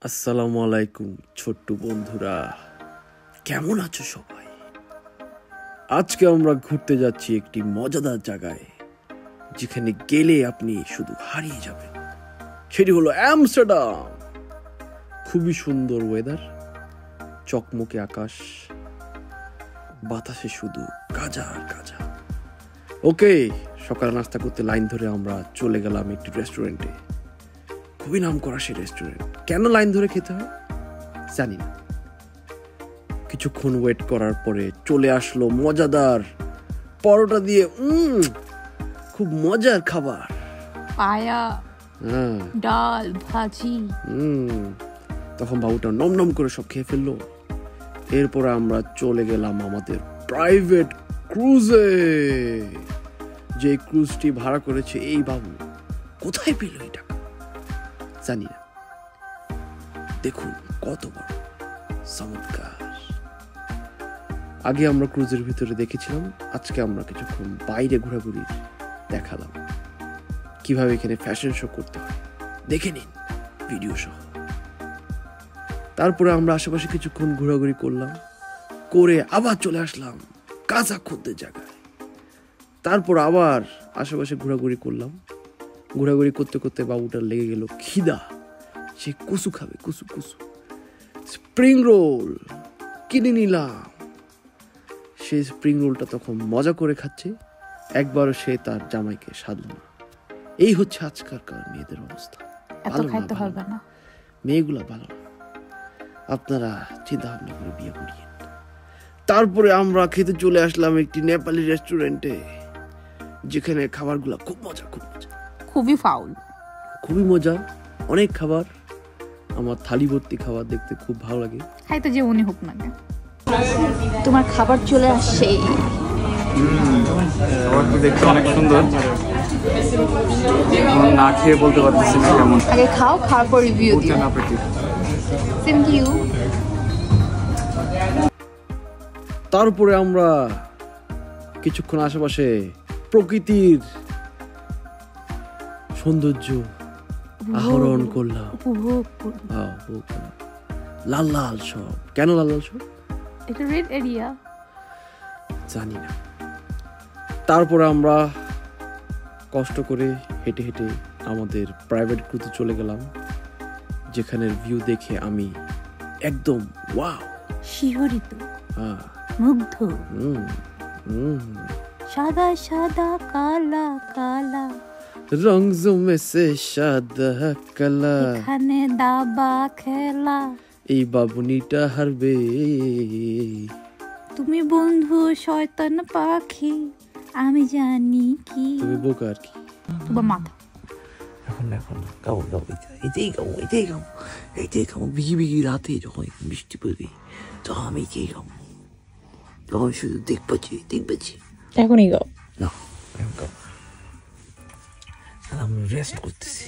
আসসালামু আলাইকুম ছোট্ট বন্ধুরা, কেমন আছো সবাই? আজকে আমরা ঘুরতে যাচ্ছি একটি মজাদার জায়গায়, যেখানে গেলে আপনি শুধু হারিয়ে যাবেন। সেটি হলো আমস্টারডাম। খুবই সুন্দর ওয়েদার, চকমকে আকাশ, বাতাসে শুধু গাজা আর গাজা। ওকে, সকালে নাস্তা করতে লাইন ধরে আমরা চলে গেলাম একটি রেস্টুরেন্টে। খুবই নাম করা সে রেস্টুরেন্ট। কেন লাইন ধরে খেতে হয় জানি না। কিছুক্ষণ ওয়েট করার পরে চলে আসলো মজাদার পরোটা দিয়ে খুব মজার খাবার, পায়া, ডাল, ভাজি। তখন বাবুটা নম নম করে সব খেয়ে ফেললো। এরপর আমরা চলে গেলাম আমাদের প্রাইভেট ক্রুজে। যে ক্রুজটি ভাড়া করেছে এই বাবু, কোথায় পেল এই টাকা জানি না। দেখুন কত বড় চমৎকার। আগে আমরা ক্রুজের ভিতরে দেখেছিলাম, আজকে আমরা কিছুক্ষণ বাইরে ঘোরাঘুরি দেখালাম কিভাবে এখানে ফ্যাশন শো করতে হয়। দেখে নিন ভিডিও সহ। তারপরে আমরা আশেপাশে কিছুক্ষণ ঘোরাঘুরি করলাম, করে আবার চলে আসলাম কাঁচা খদ্দের জায়গায়। তারপর আবার আশেপাশে ঘোরাঘুরি করলাম। ঘোরাঘুরি করতে করতে বাবুটার লেগে গেল খিদা। সে কুসু খাবে, কুসু কুসু। স্প্রিং রোল কিনে নিলাম। সে স্প্রিং রোলটা তখন মজা করে খাচ্ছে, একবারও সে তার জামাইকে সাধল না। এই হচ্ছে আজকালকার মেয়েদের অবস্থা। মেয়েগুলা ভালো না, আপনারা চিন্তা ভাবনা করে বিয়ে করিয়েন। তারপরে আমরা খেতে চলে আসলাম একটি নেপালি রেস্টুরেন্টে, যেখানে খাবারগুলা খুব মজা, খুবই ফাউল, খুবই মজা, অনেক খাবার। আমার থালি ভর্তি খাবার দেখতে খুব ভালো লাগে। খাইতে যে উনি হোক না কেন। তোমার খাবার চলে আসছে। খাবারটি দেখতে অনেক সুন্দর, না খেয়ে বলতে পারতেছি না কেমন। আগে খাও, খাওয়ার পর রিভিউ দিও। Same to you. তারপরে আমরা কিছুক্ষণ আশেপাশে প্রকৃতির সৌন্দর্য আহরণ করলাম। লাল লাল সব। কেন লাল লাল সব? এটা রেড এরিয়া জানি না। তারপরে আমরা কষ্ট করে হেঁটে হেঁটে আমাদের প্রাইভেট ক্রুতে চলে গেলাম, যেখানের ভিউ দেখে আমি একদম ওয়াও, শিহরিত, মুগ্ধ। সাদা সাদা কালা কালা রংজো মেসে সাদা কালা, এখানে দাবা খেলা। এই বাবুনিটা হারবে। তুমি বন্ধু শয়তান পাখি, আমি জানি কি। তুমি বোকা আর কি। তোমার মাথা এখন গাও এটাই গাও বিগি বিগি রাতে যখন বৃষ্টি পড়বে, তখন আমি এটাই গাও। তখন শুধু দেখবাছি। এখনই গাও না, এখন গাও। আমি রেস্ট করতেছি।